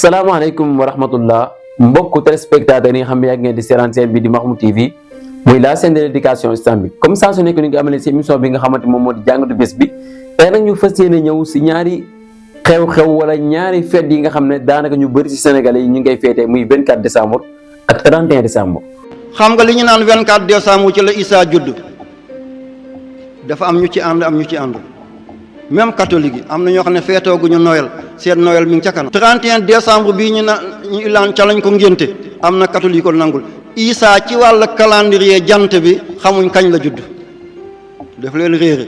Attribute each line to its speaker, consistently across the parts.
Speaker 1: salaamaaleykum wa rahmatullah mbokku téléspectateurs yi nga xam ne yàgg ngeen di seetaan seen bi di Mahmoud TV muy la chaîne de l'éducation islamique comme ça su nekk ni nga amalee si émission bi nga xamante moom moo di jàngatu bés bi tey nag ñu fas yéene ñëw si ñaari xew-xew wala ñaari fête yi nga xam ne daanaka ñu bëri si Sénégalais yi ñu ngay féetee muy 24 décembre ak 31 décembre.
Speaker 2: xam nga li ñu naan 24 décembre ci la Issa judd dafa am ñu ci ànd am ñu ci ànd même catholique yi am na ñoo xam ne feetooguñu Noël seen Noël mi ngi ca kanam. 31 décembre bii ñu ilaan ca lañ ko ngénte am na catholique yi ko nangul Issa ci wàll calendrier jant bi xamuñ kañ la judd daf leen réere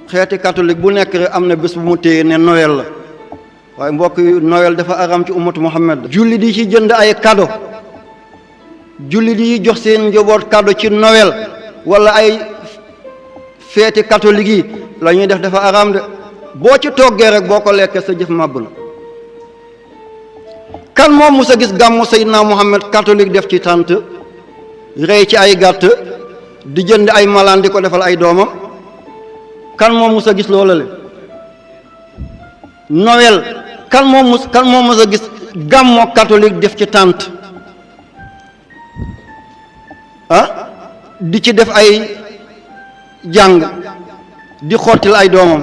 Speaker 2: xeeti catholique bu nekk rek am na bés bu mu téye ne Noël la waaye mbokk yi Noël dafa aram ci ummatu Muhammad. julli di ci jënd ay cadeau julli di jox seen njaboot cadeau ci Noël wala ay feeti catholique yi la ñuy def dafa aram de boo ci toggee rek boo ko lekkee sa jëf màbb na. kan moom musa gis gàmmu Seydina Muhammad catholique def ci tànt rey ci ay gàtt di jënd ay malaan di ko defal ay doomam kan moom musa gis loola le Noël kan moom musa gis gàmmu catholique def ci tànt di ci def ay jàng di xottil ay doomam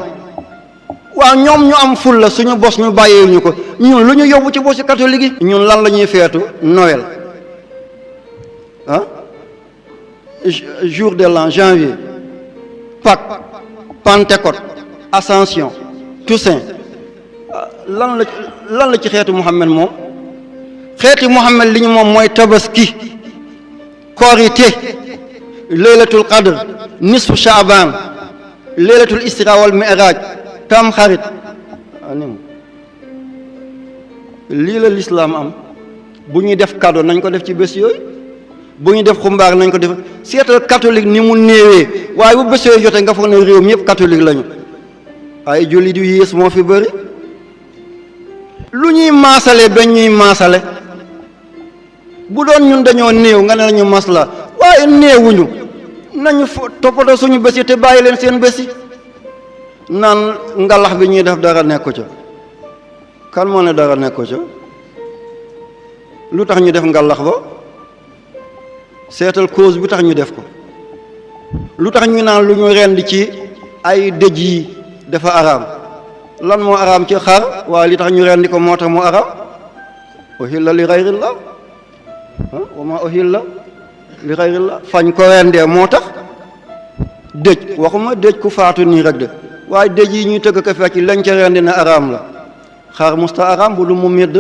Speaker 2: waaw ñoom ñu am ful la suñu bos ñu bàyyee ñu ko ñun lu ñu yóbbu ci bosi catholique yi ñun lan la ñuy feetu Noël jour de l'an janvier Pâques Pentecôte Ascension Toussaint lan la ci xeetu Muhammad moom xeeti Muhammad li ñu moom mooy tabaski korité laylatul qadr nisfu shaaban laylatul isra wal mi'raj tam xarit lii la lislaam am bu ñuy def cadeau nañ ko def ci bés yooyu bu ñuy def xumbaar nañ ko def seetal catholique ni mu néewee waaye bu bés yooyu jotee nga foog ne réew mi yëpp catholique lañu ay jullit yu yées moo fi bëri lu ñuy maasale ba ñuy maasale bu doon ñun dañoo néew nga ne nañu masla waaye néewuñu nañu toppatoo suñu bés yi te bàyyi leen seen bés yi naan ngalax bi ñuy def dara nekku ca kan moo ne dara nekku ca lu tax ñu def ngalax ba seetal cause bi tax ñu def ko lu tax ñu naan lu ñu rend ci ay dëj yi dafa araam lan moo araam ci xar waaye li tax ñu rendi ko moo tax mu araam uhilla li ghayrillah wa ma uhilla li ghayrillah fañ ko rendee moo tax dëj waxuma dëj ku faatu nii rek de waaye dëj yi ñuy tëgg ko fecc lañ ca rendi na araam la xar musta araam bu lu mu medd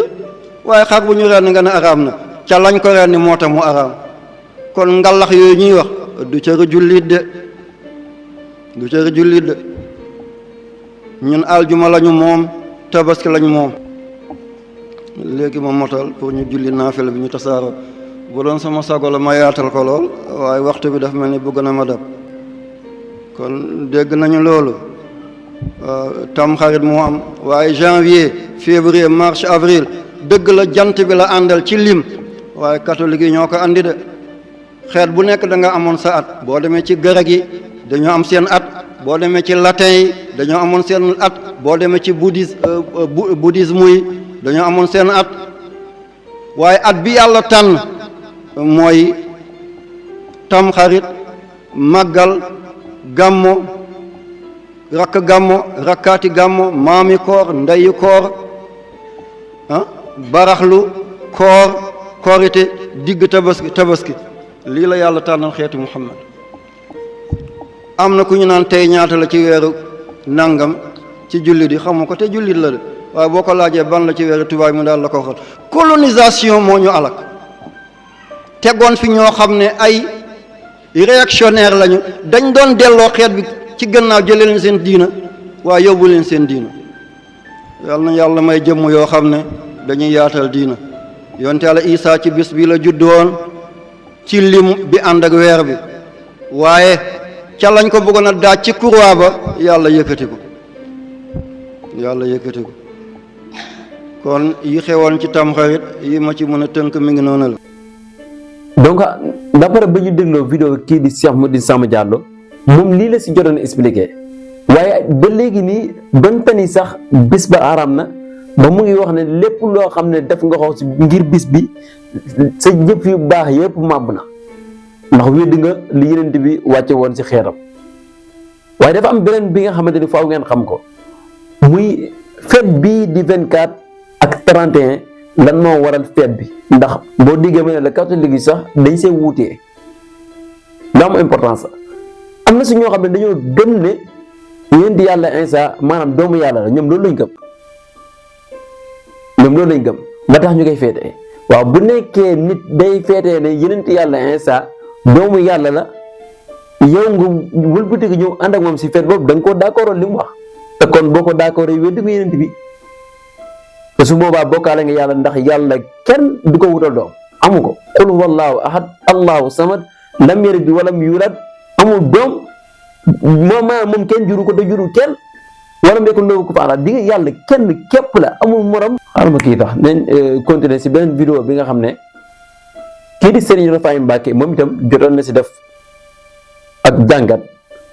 Speaker 2: waaye xar bu ñu rendi nga ne araam na ca lañ ko rendi moo tax mu araam kon ngalax yooyu ñuy wax du cëru jullit de du cëru jullit de ñun aljuma lañu moom tabaski lañu moom léegi ma motal pour ñu julli naafila bi ñu tasaaroo bu doon sama sago la ma yaatal ko lool waaye waxtu bi dafa mel ni bëgg na ma dab kon dégg nañu loolu tamxarit moo am waaye janvier février mars avril dëgg la jant bi la àndal ci lim waaye catholique yi ñoo ko andi de xeet bu nekk da nga amoon sa at boo demee ci grec yi dañoo am seen at boo demee ci latin yi dañoo amoon seen at boo demee ci bouddhisme yi dañoo amoon seen at waaye at bi yàlla tànn mooy tamxarit màggal gàmmo rakk gàmmo rakkaati gàmmo maami koor ndeyu koor baraxlu koor korite digg tabaski lii la yàlla tànnal xeetu Muhammad am na ku ñu naan tey ñaata la ci weeru nangam ci jullit yi xamu ko te jullit la de waaye boo ko laajee ban la ci weeru tubaab mu daal la ko waxal colonisation moo ñu alak tegoon fi ñoo xam ne ay réactionnaire lañu dañ doon delloo xeet bi ci gannaaw jëlee leen seen diina waaye yóbbu leen seen diina yàlla na yàlla may jëmm yoo xam ne dañuy yaatal diina yonte Yàlla Isaa ci bis bi la juddoon ci lim bi ànd ak weer bi waaye ca lañ ko bëggoon a daaj ci croix ba yàlla yëkkati ko kon yi xewoon ci tamxarit yi ma ci mën a tënk mi ngi noonu la.
Speaker 1: donc d'après ba ñu dégloo vidéo kii di Cheikh Mouhidine Samba Diallo moom lii la si jotoon expliqué waaye ba léegi nii donte ni sax bis ba araam na ba mu ngi wax ne lépp loo xam ne def nga ko ngir bis bi sa jëf yu baax yëpp màbb na ndax weddi nga li Yonent bi wàcce woon ci xeeram. waaye dafa am beneen bi nga xamante ni faaw ngeen xam ko muy fête bii di 24 ak 31 lan moo waral fête bi ndax boo déggee ma ne la catholique yi sax dañ see wuutee lu am importance am na si ñoo xam ne dañoo gëm ne Yonent Yàlla Isa maanaam doomu yàlla la ñoom loolu lañ gëm ba tax ñu koy féetee waaw bu nekkee nit day féetee ne Yonent Yàlla Isa doomu yàlla la yow nga wëlbati ñëw ànd ak moom si fête boobu da nga koo d'accord li mu wax te kon boo ko d'accord weddi nga Yonent bi te su boobaa bokkaale nga yàlla ndax yàlla kenn du ko wutal doom amu ko qul huwallahu ahad allahu samad lam yalid walam yulad amul doom moom kenn juru ko te juru kenn walam yakun lahu kufuwan ahad di nga yàlla kenn képp la amul morom. xaaral ma kii tax nañ continuer si beneen vidéo bi nga xam ne kii di Serigne Rafahi Mbacké moom itam jotoon na si def ak jàngat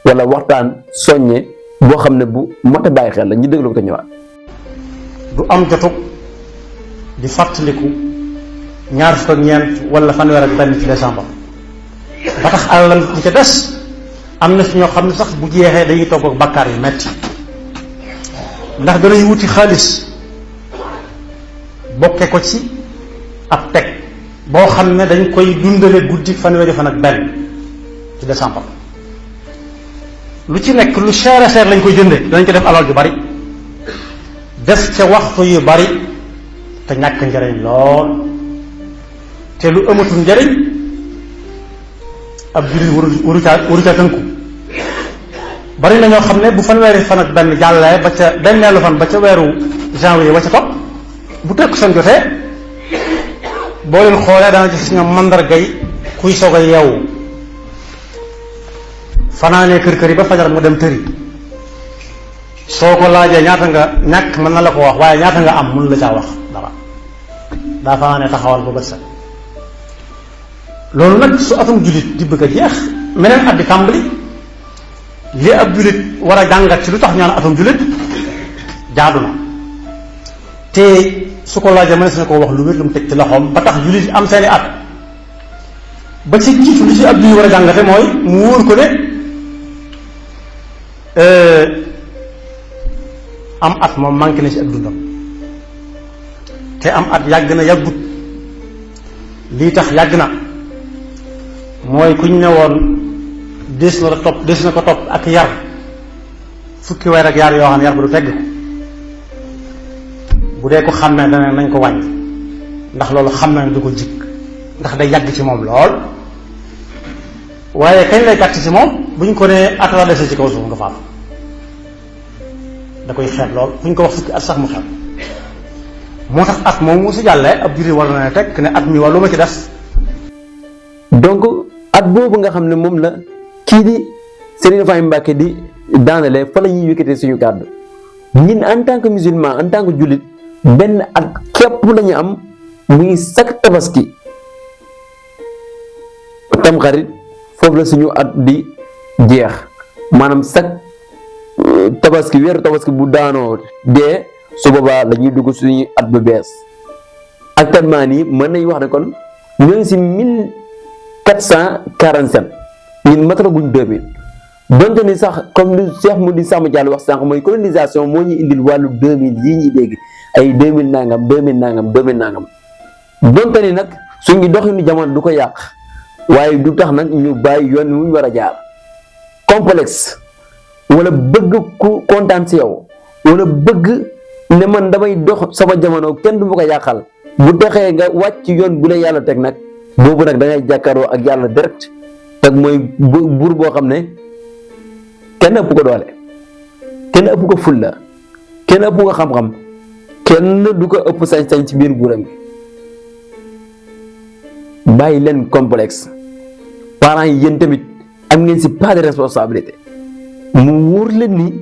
Speaker 1: wala waxtaan soññe boo xam ne bu mot a bàyyi xel la ñu déglu ko te ñëwaat.
Speaker 3: du am jotug di fàttaliku ñaar fukk ak ñeent wala fanweer ak benn ci décembre ba tax alal li ca des am na fi ñoo xam ne sax bu jeexee dañuy togg ak bakkaar yu metti ndax danañ wuti xaalis bokke ko ci ab teg boo xam ne dañ koy dundale guddi fanweeri fan ak benn ci décembre lu ci nekk lu cher a cher lañ koy jënde danañ ko def alal ju bari def ca waxtu yu bari te ñàkk njariñ lool te lu amatul njariñ ab jullit waru caa tënku bari na ñoo xam ne bu fanweeri fan ak benn jàllee ba ca benneelu fan ba ca weeru janvier wa ca topp bu tekk seen jotee boo leen xoolee dana gis nga mandargay kuy soog a yeewu fanaanee kër yi ba fajar mu dem tëri soo ko laajee ñaata nga ñàkk mën na la ko wax waaye ñaata nga am mënu la caa wax dara daa fanaanee taxawal ba bët set loolu nag su atum jullit di bëgg a jeex meneen at di tàmbali li ab jullit war a jàngat ci lu tax ñaan atum jullit jaadu na te su ko laajee mënees na ko wax lu wér lu mu teg ci loxoom ba tax jullit am seeni at ba ci jiitu li ci ab jullit war a jàngate mooy mu wóor ko ne am at moom manqué na ci ak dundam te am at yàgg na yàggut lii tax yàgg na mooy kuñ ne woon des na ko topp ak yar fukki weer ak yar yoo xam ne yar ba du tegg ko bu dee ko xam ne dana nañ ko wàññi ndax loolu xam na ne du ko jikk ndax day yàgg ci moom lool waaye kañ lay gàtt ci moom bu ñu ko nee at la dese ci kaw suuf nga faatu da koy xeeb lool bu ñu ko wax fukki at sax mu xeeb moo tax at moom mu si jàllee ab jullit war na ne teg ne at mi wàllu ma ci des.
Speaker 1: donc at boobu nga xam ne moom la kii di Serigne Rafahi Mbacké di daanale fa la ñuy yëkkatee suñu kàddu ñun en tant que musulman en tant que jullit benn at képp la ñu am muy sak tabaski tamxarit foofu la suñu at di jeex maanaam sak tabaski weeru tabaski bu daanoo dee su boobaa la ñuy dugg suñu at bu bees actuellement nii mën nañu wax ne kon ñoo ngi si 1447 ñun matalaguñ 2000 donte ni sax comme li Cheikh Mouhamadou Samba Diallo wax sànq mooy colonisation moo ñu indil wàllu 2000 yii ñuy dégg ay 2000 nangam 2000 nangam 2000 nangam donte ni nag suñu doxinu jamono du ko yàq waaye du tax nag ñu bàyyi yoon wi ñu war a jaar complexe wala bëgg ku kontaan si yow wala bëgg ne man damay dox sama jamono kenn du ma ko yàqal bu texee nga wàcc yoon bu la yàlla teg nag boobu nag da ngay jàkkaaroo ak yàlla direct teg mooy buur boo xam ne kenn ëpp ko doole kenn ëpp ko fulla kenn ëpp ko xam-xam kenn du ko ëpp sañ-sañ ci biir nguuram gi bàyyi leen complexe parents yi yéen tamit am ngeen si pas de responsabilité mu wóor leen ni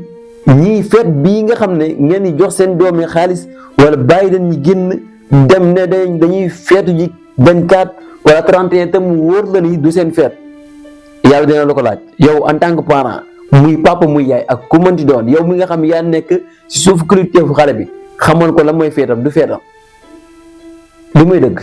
Speaker 1: ñii feet bii nga xam ne ngeen di jox seen doom yi xaalis wala bàyyi leen ñi génn dem ne dañuy feetu ji 24 wala 31 te mu wóor la ni du seen feet yàlla dina la ko laaj yow en tant que parent muy papa muy yaay ak ku mënti doon yow mi nga xam yaa nekk si suuf kilifteefu xale bi xamoon ko la mooy feetam du feetam li muy dëgg.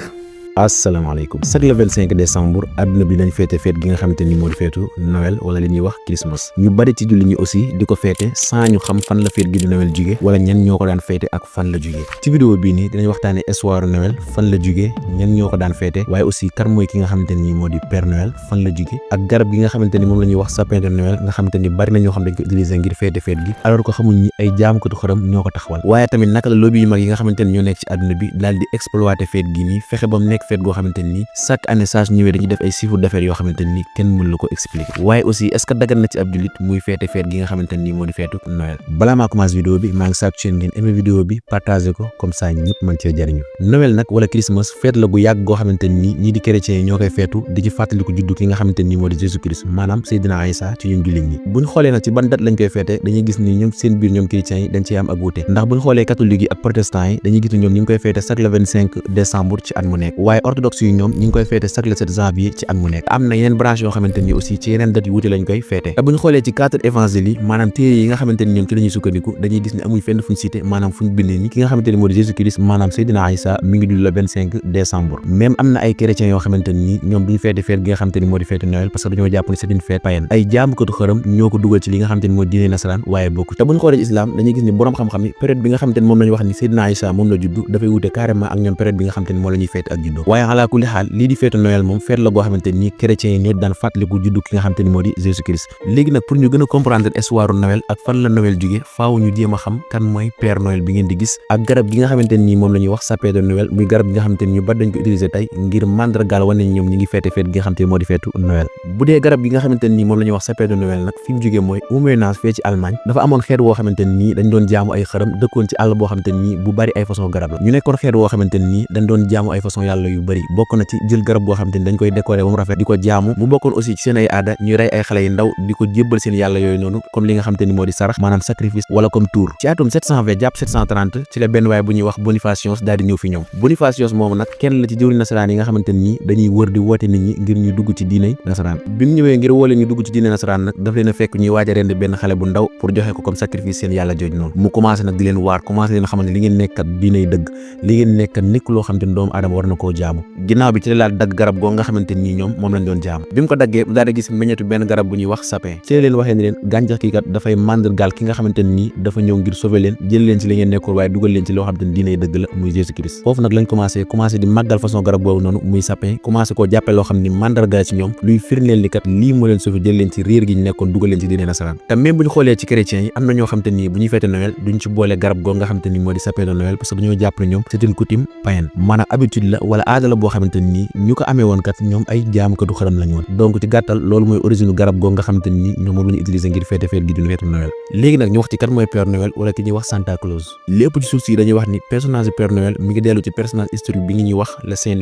Speaker 4: asalaamaaleykum chaque le 25 décembre àdduna bi lañ féete feet gi nga xamante ni moo di feetu Noël wala li ñuy wax Christmas ñu bari ci julli ñi aussi di ko feete sans ñu xam fan la feet gi di Noël jóge wala ñan ñoo ko daan feete ak fan la jóge ci vidéo bii nii dinañ waxtaane histoire Noël fan la jóge ñan ñoo ko daan feete waaye aussi kan mooy ki nga xamante ni moo di Père Noël fan la jóge ak garab gi nga xamante ni moom la ñuy wax sapin de Noël nga xamante ni bari na ñoo xam dañ ko utiliser ngir feete feet gi alors que xamuñ ñi ay jaamukatu xaram ñoo ko taxawal waaye tamit naka la lobby yu mag yi nga xamante ni ñoo nekk ci àdduna bi daal di exploiter feet gi nii fexe ba mu nekk feet goo xamante ni chaque année saa su ñëwee dañuy def ay chiffre d'affaires yoo xamante ni kenn mënu la ko expliquer waaye aussi est-ce que dagan na ci ab jullit muy feete feet gi nga xamante ni moo di feetu Noël balaa maa commencé vidéo bi maa ngi sàkku ci ngeen aimé vidéo bi partagé ko comme ça ñëpp mën cee jariñu Noël nag wala Christmas feet la gu yàgg goo xamante ni ñii di chrétiens yi ñoo koy feetu di ci fàttaliku juddu ki nga xamante ni moo di Jésus Christ maanaam Seydina Isa ci ñun jullit ñi buñ xoolee nag ci ban date lañ koy feete dañuy gis ni ñoom seen biir ñoom chrétiens yi dañ ciy am ak wuute ndax buñ xoolee catholique yi ak protestants yi dañuy gis ni ñoom ñi ngi koy feete chaque le 25 décembre ci at mu nekk waaye orthodoxe yi ñoom ñi ngi koy feete chaque le 7 janvier ci at mu nekk am na yeneen branche yoo xamante ni aussi ci yeneen date yu wuute lañ koy feete te bu ñu xoolee ci 4 évangiles yi maanaam téere yi nga xamante ni ñoom ci la ñuy sukkandiku dañuy gis ni amuñ fenn fuñ cité maanaam fuñ bindee ni ki nga xamante ni moo di Jésus Christ maanaam Seydina Isa mi ngi dul le 25 décembre même am na ay chrétiens yoo xamante ni ñoom duñu feete feet gi nga xamante ni moo di feetu Noël parce que dañoo jàpp ni c'est une fête païenne ay jaamukatu xërëm ñoo ko dugal ci li nga xamante ni moo diine nasaraan waaye bokku te bu ñu xoolee ci islam dañuy gis ni borom xam-xam yi période bi nga xamante ni moom lañu wax ni Seydina Isa moom la juddu dafay wuute carrément ak ñoom période bi nga xamante ni moo la ñuy feete ak juddoo waaye ala kulli xaal lii di feetu Noël moom feet la goo xamante ni chrétiens yi ñoo daan fàttaliku juddu ki nga xamante ni moo di Jésus Christ léegi nag pour ñu gën a comprendre histoire Noël ak fan la Noël jóge faaw ñu jéem a xam kan mooy Père Noël bi ngeen di gis ak garab gi nga xamante ni moom la ñuy wax sapin de Noël muy garab gi nga xamante ni ñu bari dañ ko utiliser tey ngir mandargaal wane ni ñoom ñi ngi feete feet gi nga xamante ni moo di feetu Noël bu dee garab gi nga xamante ni moom la ñuy wax sapin de Noël nag fi mu jógee mooy Moyen Âge fee ci Allemagne dafa amoon xeet woo xamante ni dañ doon jaamu ay xërëm dëkkoon ci àll boo xamante ni bu bari ay façon garab la ñu nekkoon xeet woo xamante ni dañ doon jaamu ay façon yàlla yu bari bokk na ci jël garab boo xamante ni dañ koy décorer ba mu rafet di ko jaamu mu bokkoon aussi ci seen ay aada ñuy rey ay xale yu ndaw di ko jébbal seen yàlla yooyu noonu comme li nga xamante ni moo di sarax maanaam sacrifice wala comme tour ci atum 720 jàpp 730 ci la benn waay bu ñuy wax Bonifacius daal di ñëw fi ñoom Bonifacius moomu nag kenn la ci jëwri nasaraan yi nga xamante ni dañuy wër di woote nit ñi ngir ñu dugg ci diiney nasaraan bi mu ñëwee ngir woo leen ñu dugg ci diiney nasaraan nag daf leen a fekk ñuy waaj a rend benn xale bu ndaw pour joxe ko comme sacrifice seen yàlla jooju noonu mu commencé nag di leen waar commencé leen xamal ne li ngeen nekkat diiney dëgg li ngeen nekkat nekk loo xamante ni doomu aadama war na koo jaamu ginnaaw bi ci la laal dagg garab goo nga xamante ni ñoom moom lañ doon jaamu bi mu ko daggee mu daal di gis meññetu benn garab bu ñuy wax sapin ci la leen waxee ne leen gàncax kii kat dafay mandargaal ki nga xamante ni dafa ñëw ngir sauver leen jël leen ci li ngeen nekkoon waaye dugal leen ci loo xamante ni diiney dëgg la muy Jésus Christ foofu nag lañ commencé di màggal façon garab boobu noonu muy sapin commencé koo jàppee loo xam ni mandargaal ci ñoom luy firndeel ni kat lii moo leen sauver jël leen ci réer gi ñu nekkoon dugal leen ci diiney nasaraan te même bu ñu xoolee ci chrétiens yi am na ñoo xamante ni bu ñuy fête Noël duñ ci boole garab goo nga xamante ni moo di sapin de Noël parce que dañoo jàpp ne ñoom c'est une coutume païenne maanaam habitude la wala aada la boo xamante ni ñu ko amee woon kat ñoom ay jaamukatu xaram lañ woon donc ci gàttal loolu mooy origine garab goo nga xamante ni ñoom moom la ñu utiliser ngir feete feet gi di feetu Noël léegi nag ñu wax ci kan mooy Père Noël wala ki ñuy wax Santa Claus lépp ci suuf si dañuy wax ni personnage Père Noël mi ngi dellu ci personnage historique bi ñuy wax le Saint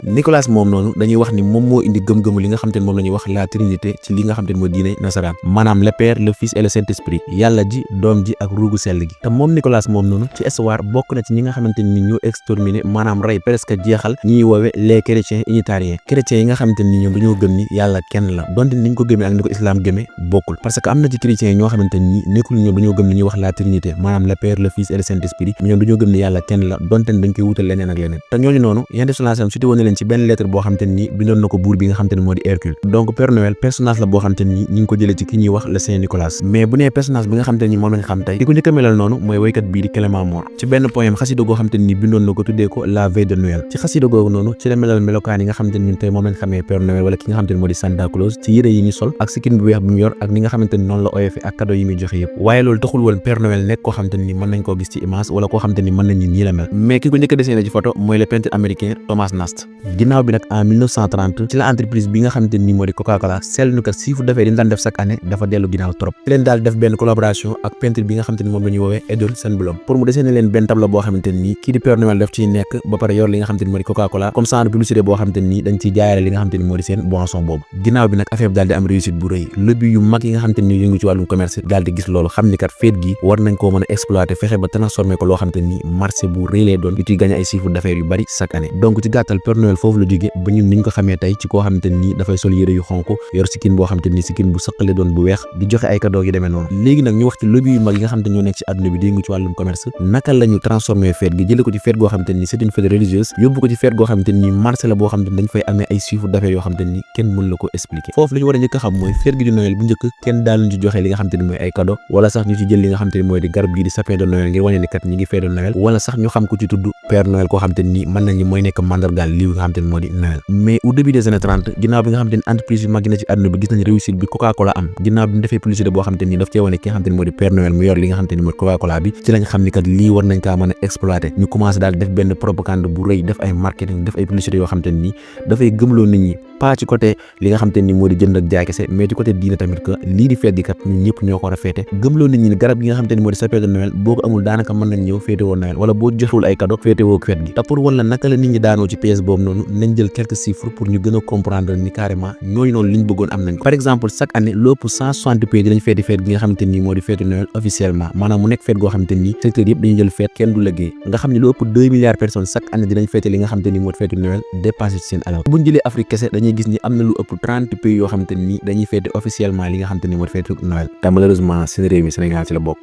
Speaker 4: Nicolas moom noonu dañuy wax ni moom moo indi gëm-gëmu li nga xamante ni moom la ñuy wax la Trinité ci li nga xamante ni moo diine nasaraan maanaam le Père le Fils et le Saint-Esprit yàlla ji doom ji ak ruugu sell gi te moom Nicolas moom noonu ci histoire bokk na ci ñi nga xamante ni ñoo exterminé maanaam rey presque jeexal ñi ñuy woowe les chrétiens unitariens chrétiens yi nga xamante ni ñoom dañoo gëm ni yàlla kenn la donte ni ñu ko gëmee ak ni ko islam gëmee bokkul parce que am na ci chrétiens yi ñoo xamante ni nekkul ñoom dañoo gëm ni ñuy wax la Trinité maanaam le Père le Fils et le Saint-Esprit ñoom dañoo gëm ni yàlla kenn la donte ni dañ koy wutal leneen ak leneen te ñooñu noonu yéen sallallahu cité woon na leen ci benn lettre boo xamante ni bindoon na ko buur bi nga xamante ni moo di Hercule donc Père Noël personnage la boo xamante ni ñi ngi ko jëlee ci ki ñuy wax le Saint Nicolas mais bu nee personnage bi nga xamante ni moom lañ xam tey di ko njëkk a melal noonu mooy waykat bii di Clément Mort ci benn poème xasida goo xamante ni bindoon na ko tuddee ko la veille de Noël ci xasida googu noonu ci la melal melokaan yi nga xamante ni ñun tey moom lañ xamee Père Noël wala ki nga xamante ni moo di Santa Claus ci yére yi ñu sol ak sikkin bu weex bi mu yor ak ni nga xamante ni noonu la oyofe ak cadeau yi muy joxe yëpp waaye loolu taxul woon Père Noël nekk koo xamante ni mën nañ koo gis ci image wala koo xamante ni mën nañ nii la mel mais ki ko njëkk a dessiné ci photo mooy le peintre américain Thomas Nast ginnaaw bi nag en 1930 ci la entreprise bi nga xamante ni moo di Coca-Cola seetlu kat chiffre d'affaires yi ñu daan def chaque année dafa dellu ginnaaw trop ci leen daal def benn collaboration ak peintre bi nga xamante ni moom la ñuy woowee Edward Sandblom pour mu dessiné leen benn tableau boo xamante ni kii di Père Noël daf ciy nekk ba pare yor li nga xamante ni moo di Coca Coca-Cola comme ça publicité boo xamante ni dañ ciy jaayale li nga xamante ni moo di seen boisson boobu ginnaaw bi nag affaire bi daal di am réussite bu rëy lobby yu mag yi nga xamante ni yëngu ci wàllum commerce daal di gis loolu xam ni kat fête gi war nañ koo mën a exploiter fexe ba transformer ko loo xamante ni marché bu rëy lay doon yu ciy gagné ay chiffre d'affaires yu bari chaque année donc ci gàttal Père Noël foofu la jóge ba ñun niñ ko xamee tey ci koo xamante ni dafay sol yére yu xonk yor sikkin boo xamante ni sikkin bu sëqale doon bu weex di joxe ay cadeau yi demee noonu léegi nag ñu wax ci lobby yu mag yi nga xamante ñoo nekk ci àdduna bi di yëngu ci wàllum commerce naka la ñu transformer fête gi jële ko ci fête goo xamante ni c'est une fête religieuse yóbbu ko ci fête goo xamante ni marché la boo xamante ni dañ fay amee ay chiffre d'affaires yoo xamante ni kenn mën la ko expliquer foofu li ñu war a njëkk a xam mooy fête gi di Noël bu njëkk kenn daal ñu ci joxe li nga xamante ni mooy ay cadeau wala sax ñu ci jël li nga xamante ni mooy di garab gi di sapin de Noël ngir wane ni kat ñi ngi fête de Noël wala sax ñu xam ko ci tudd Père Noël koo xamante ni mën nañu mooy nekk mandargaal lii nga xamante ni moo di Noël mais au début des années 30 ginnaaw bi nga xamante ni entreprise yu mag na ci àdduna bi gis nañ réussite bi Coca-Cola am ginnaaw bi mu defee publicité boo xamante ni daf cee wane ki nga xamante ni moo di Père Noël mu yor li nga xamante ni moo di Coca-Cola bi ci lañ xam ni kat lii war nañ kaa mën a exploiter ñu commencé daal def benn propagande bu rëy def ay marketing def ay publicité yoo xamante ni dafay gëmloo nit ñi pas ci côté li nga xamante ni moo di jënd ak jaay kese mais ci côté diine tamit que lii di feet gi kat ñun ñëpp ñoo ko war a feete gëmloo nit ñi ne garab gi nga xamante ni moo di sapin de Noël boo ko amul daanaka mën nañ ñëw féete woo Noël wala boo joxul ay cadeau féete woo feet gi te pour wala naka la nit ñi daanoo ci pièce boobu noonu nañ jël quelques chiffres pour ñu gën a comprendre ni carrément ñooñu noonu li ñu bëggoon am nañ ko par exemple chaque année lépp 160 pays dinañ feeti feet gi nga xamante ni moo di feetu Noël officiellement maanaam mu nekk feet goo xamante ni secteur yëpp dañuy jël feet kenn du liggéey nga xam ne lu ëpp 2 milliards personnes chaque année dinañ feete li nga xamante ni moo di feetu Noël dépensé ci seen alal bu ñu jëlee Afrique kese dañuy gis ni am na lu ëpp 30 pays yoo xamante ni dañuy feete officiellement li nga xamante ni moo di feetu Noël te malheureusement seen réew mi Sénégal ci la bokk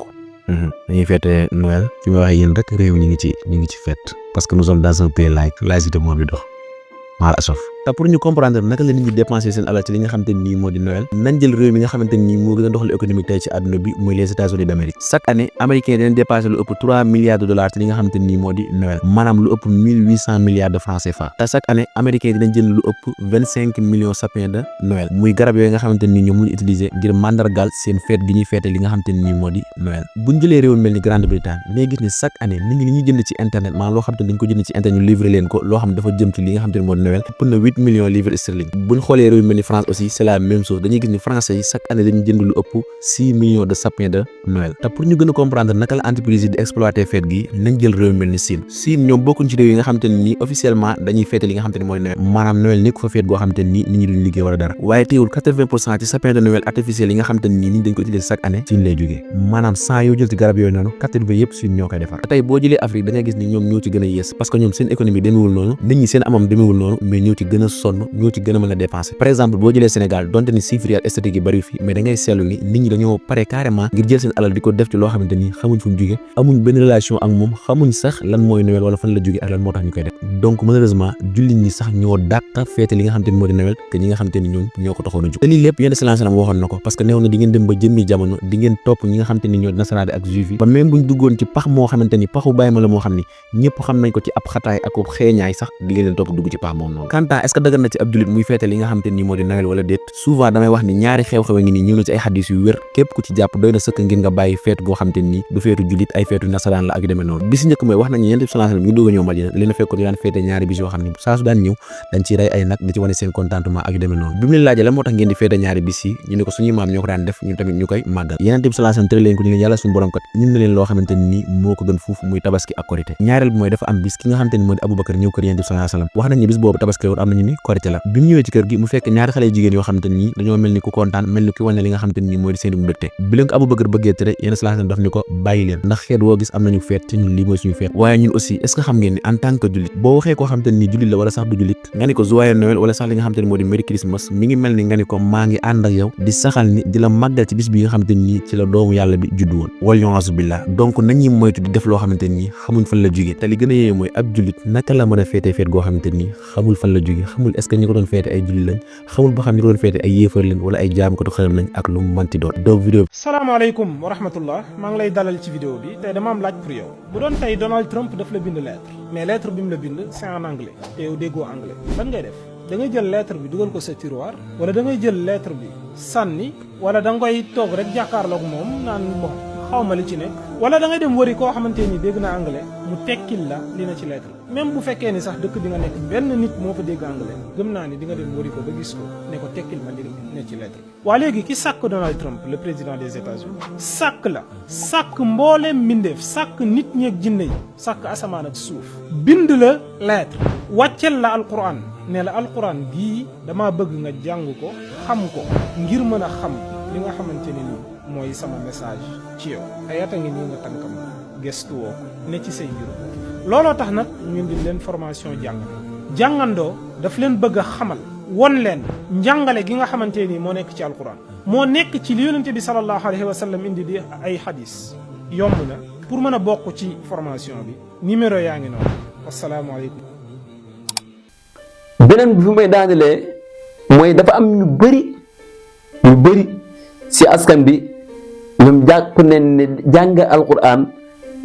Speaker 4: dañuy feete Noël fi ma waxee yéen rek réew ñu ngi ci fête parce que nous sommes dans un pays laïcité moo bi dox maal asof te pour ñu comprendre naka la nit ñi dépenser seen alal ci li nga xamante ni moo di Noël nañ jël réew mi nga xamante ni moo gën a doxal économique tey ci àdduna bi muy les États-Unis d'Amérique chaque année américains dinañ dépasser lu ëpp 3 milliards de dollars ci li nga xamante ni moo di Noël maanaam lu ëpp 1800 milliards de francs CFA te chaque année américains dinañ jël lu ëpp 25 millions sapins de Noël muy garab yooyu nga xamante ni ñoom ñu utiliser ngir mandargal seen fête gi ñuy fête li nga xamante ni moo di Noël buñ jëlee réew mel ni Grande-Bretagne dañuy gis ni chaque année nit ñi li ñuy jënd ci internet maanaam loo xamante ni dañ ko jënd ci internet ñu livrer leen ko loo xam dafa jëm ci li nga xamante ni moo di Noël ëpp na 8 millions livres buñ xoolee réew mel ni France aussi c'est la même chose dañuy gis ni français yi chaque année dañuy jënd lu ëpp 6 millions de sapins de Noël te pour ñu gën a comprendre naka la entreprise yi di exploiter fête gi nañ jël réew mel ni Chine ñoom bokkuñ ci réew yi nga xamante ni officiellement dañuy fêter li nga xamante ni mooy Noël maanaam Noël nekk fa fête goo xamante ni nit ñi duñ liggéey wala dara waaye teewul 80% ci sapin de Noël artificiel yi nga xamante ni nit ñi dañ ko utiliser chaque année Chine lay jógee maanaam 100 yoo jël ci garab yooyu noonu 80 yëpp Chine ñoo koy defar te tey boo jëlee Afrique da ngay gis ni ñoom ñoo ci gën a yées parce que ñoom seen économie demeewul noonu nit ñi seen amam demeewul noonu mais ñoo ci gën a sonn ñoo ci gën a mën a dépenser par exemple boo jëlee Sénégal donte ni chiffre esthétique yi bari fi mais da ngay seetlu ni nit ñi dañoo pare carrément ngir jël seen alal di ko def ci loo xamante ni xamuñ fu mu jóge amuñ benn relation ak moom xamuñ sax lan mooy Noël wala fan la jóge ak lan moo tax ñu koy def donc malheureusement jullit ñi sax ñoo dàq feete li nga xamante ni moo di Noël que ñi nga xamante ni ñoom ñoo ko taxoon a jóg te lii lépp yenn salaam waxoon na ko parce que néew na di ngeen dem ba jëmmi jamono di ngeen topp ñi nga xamante ni ñoo nasaraan ak juif yi ba même buñ duggoon ci pax moo xamante ni paxu bàyyi ma la moo xam ni ñëpp xam nañ ko ci ab xataay ak xeeñaay sax di ngeen leen topp dugg ci pax moom noonu quant à est-ce que dëgg na ci ab jullit muy feete li nga xamante ni moo di Noël wala déet souvent damay wax ni ñaari xew-xew ngi nii ñëw na ci ay xadis yu wér képp ku ci jàpp doy na sëkk ngir nga bàyyi feetu goo xamante ni du feetu jullit ay feetu nasaraan la ak yu demee noonu bi si njëkk mooy wax nañu Yonent bi sallallahu alayhi wasallam ñu doog a ñëw Madina leen a fekkoon yu daan feete ñaari bis yoo xam ne saa su daan ñëw dañ ci rey ay nag di ci wane seen contentement ak yu demee noonu bi mu leen laajee lan moo tax ngeen di feete ñaari bis yi ñu ne ko suñuy maam ñoo ko daan def ñun tamit ñu koy màggal Yonent bi sallallahu alayhi wasallam tere leen ko ñu leen yàlla suñu borom kat ñun na leen loo xamante ni moo ko gën fuuf muy tabaski ak korité ñaareel bi mooy dafa am bis ki nga xamante ni moo di Abubakar ñëw kër Yonent bi sallallahu alayhi wasallam wax nañ ni bis boobu tabaski woon am nañu ni korité la bi mu ñëwee ci kër gi mu fekk ñaari xale jigéen yoo xamante ni dañoo mel ni ku kontaan mel ni ku wane li nga xamante ni mooy di seen mbégte bi leen ko Abubakar bëggee tere Yonent sallallahu alayhi wasallam daf ni ko bàyyi leen ndax xeet woo gis am nañu feet te ñun lii mooy suñu feet waaye ñun aussi est-ce que xam ngeen ni en tant que jullit boo waxee koo xamante ni jullit la wala sax du jullit nga ni ko joyeux Noël wala sax li nga xamante ni moo di Merry Christmas mi ngi mel ni nga ni ko maa ngi ànd ak yow di saxal ni di la màggal ci bis bi nga xamante ni ci la doomu yàlla bi juddu woon wal billah donc nañuy moytu di def loo xamante ni xamuñ fan la jóge te li gën a yéeme mooy ab jullit naka la mën a feete feet goo xamante ni xamul fan la jóge xamul est-ce que ñi ko doon feete ay jullit lañ xamul ba xam ñi ko doon feete ay yéefar lañ wala ay jaam ko xaram lañ ak lu mu manti doon donc vidéo bi
Speaker 5: salaamaaleykum wa rahmatullah maa ngi lay dalal ci vidéo bi tey dama am laaj pour yow bu doon tey Donald Trump daf la bind lettre mais lettre bi mu la bind c'est en anglais te yow déggoo anglais lan ngay def da ngay jël lettre bi dugal ko sa tiroir wala da ngay jël lettre bi sànni wala da nga koy toog rek jàkkaarloog moom naan bon xaw ma li ci nekk. wala da ngay dem wëri koo xamante ni dégg na anglais mu tekkil la li na ci lettre même bu fekkee ni sax dëkk bi nga nekk benn nit moo fa dégg anglais gëm naa ni di nga dem wëri ko ba gis ko ne ko tekkil ma li ne ci lettre waa léegi ki sàkk Donald Trump le président des États-Unis sàkk mbooleem mbindeef sàkk nit ñeeg jinne yi sàkk asamaan ak suuf bind la lettre wàccel la alquran ne la alquran bii dama bëgg nga jàng ko xam ko ngir mën a xam li nga xamante ne nii mooy sama message ci yow ay at a ngi nii nga tànkam gëstu woo ne ci say mbir looloo tax nag ñu di leen formation jàngandoo daf leen bëgg a xamal won leen njàngale gi nga xamante ni moo nekk ci alquran moo nekk ci li yonente bi sallallahu alayhi wa sallam indi di ay hadis yomb na pour mën a bokk ci formation bi numéro yaa ngi noonu asalaamaaleykum.
Speaker 1: beneen bi fi may daanelee mooy dafa am ñu bëri si askan bi ñoom jàpp nañ ne jàng alquran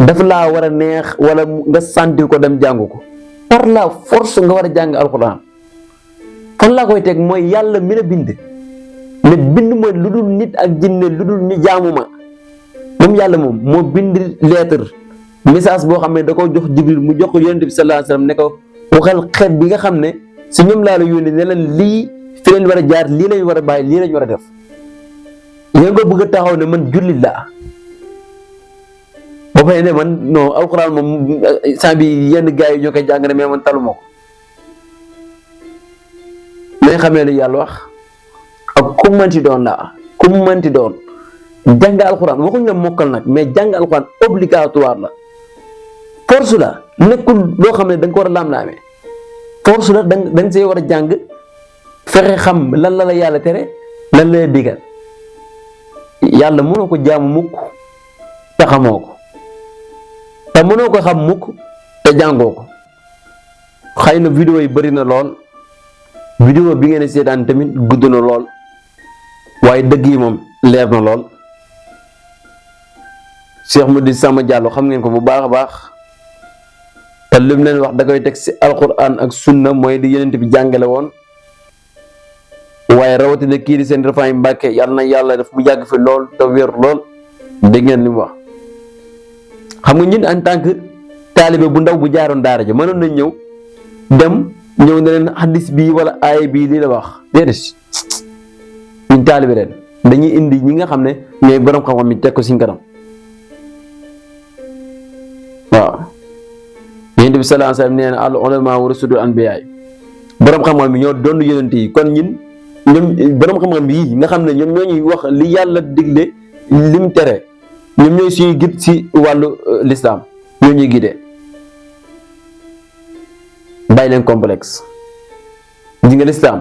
Speaker 1: dafa laa war a neex wala nga sentir ko dem jàng ko par la force nga war a jàng alquran fan laa koy teg mooy yàlla mi la bind ne bind ma lu dul nit ak jinne lu dul ni jaamu ma moom yàlla moom moo bind lettre message boo xam ne da ko jox Jibril mu jox ko yonent bi sallallahu alayhi wasallam ne ko waxal xeet bi nga xam ne si ñoom laa la yónnee ne leen lii fi leen war a jaar lii lañ war a bàyyi lii lañ war a def yéen nga bëgg a taxaw ne man jullit laa ba pare ne man non alxuraan moom saa bi yenn gars yi ñoo koy jàng ne mais man taluma ko nañ xamee lu yàlla wax ak ku manti doon laa ku manti doon jàng alxuraan waxuñ la mokkal nag mais jàng alxuraan obligatoire la force la nekkul loo xam ne da nga ko war a laam-laamee force la da nga see war a jàng fexe xam lan la yàlla tere lan la digal yàlla mënoo ko jaamu mukk te xamoo ko te mënoo ko xam mukk te jàngoo ko xëy na vidéo yi bëri na lool vidéo bi ngeen seetaan tamit gudd na lool waaye dëgg yi moom leer na lool Cheikh Moudy Sama Diallo xam ngeen ko bu baax a baax te lim leen wax da koy teg si alquran ak sunna mooy di yenent bi jàngale woon waaye rawatina kii di seen Rafaay Mbàkke yàlla na yàlla daf mu yàgg fi lool te wér lool dégg ngeen li mu wax xam nga ñun en tant que taalibe bu ndaw bu jaaroon daara ja mënoon nañ ñëw ne leen hadis bii wala aaya bii lii la wax déedéet ñun taalibe leen dañuy indi ñi nga xam ne ñooy borom xam-xam yi teg ko suñ kanam waaw yonent bi sallallahu alayhi wasallam nee na al ulama warasatul anbiyaa borom xam-xam yi ñoo doon yonent yi kon ñun ñoom borom xam-xam yi nga xam ne ñoom ñoo ñuy wax li yàlla digle lim tere ñoom ñooy suñuy gid si wàllu lislaam ñoo ñuy gidee bàyyi leen complexe ji nga lislaam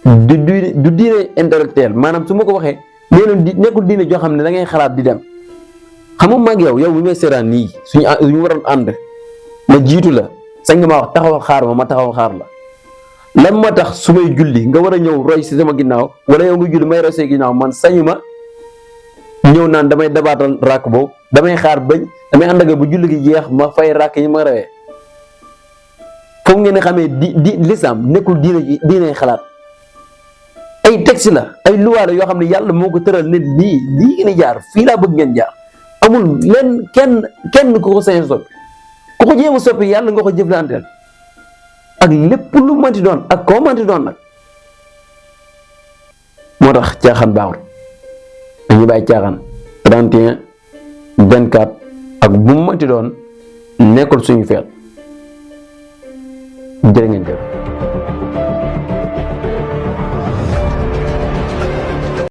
Speaker 1: du diine intellectuel maanaam su ma ko waxee nekkul diine joo xam ne da ngay xalaat di dem xam nga mag yow mi may seeraan nii suñu waroon ànd ma jiitu la sañ nga ma wax taxawal xaar ma taxawal xaar la lan moo tax su may julli nga war a ñëw roy si sama ginnaaw wala yow nga julli may roy si ginnaaw man sañu ma ñëw naan damay dabaatal ràkk boobu damay xaar bañ damay ànd ak bu julli gi jeex ma fay ràkk yi ma rawee foofu ngeen xamee di lislaam nekkul diine xalaat ay texte la ay luwaale yoo xam ne yàlla moo ko tëral ne lii ngeen jaar fii laa bëgg ngeen jaar amul leen kenn ku ko sañ soppi ku ko jéem a soppi yàlla nga ko jëflanteel ak lépp lu manti doon ak koo manti doon nag moo tax caaxaan baaxul dañuy bàyyi caaxaan 31 24 ak bu mu manti doon nekkul suñu feet jërë ngeen jëf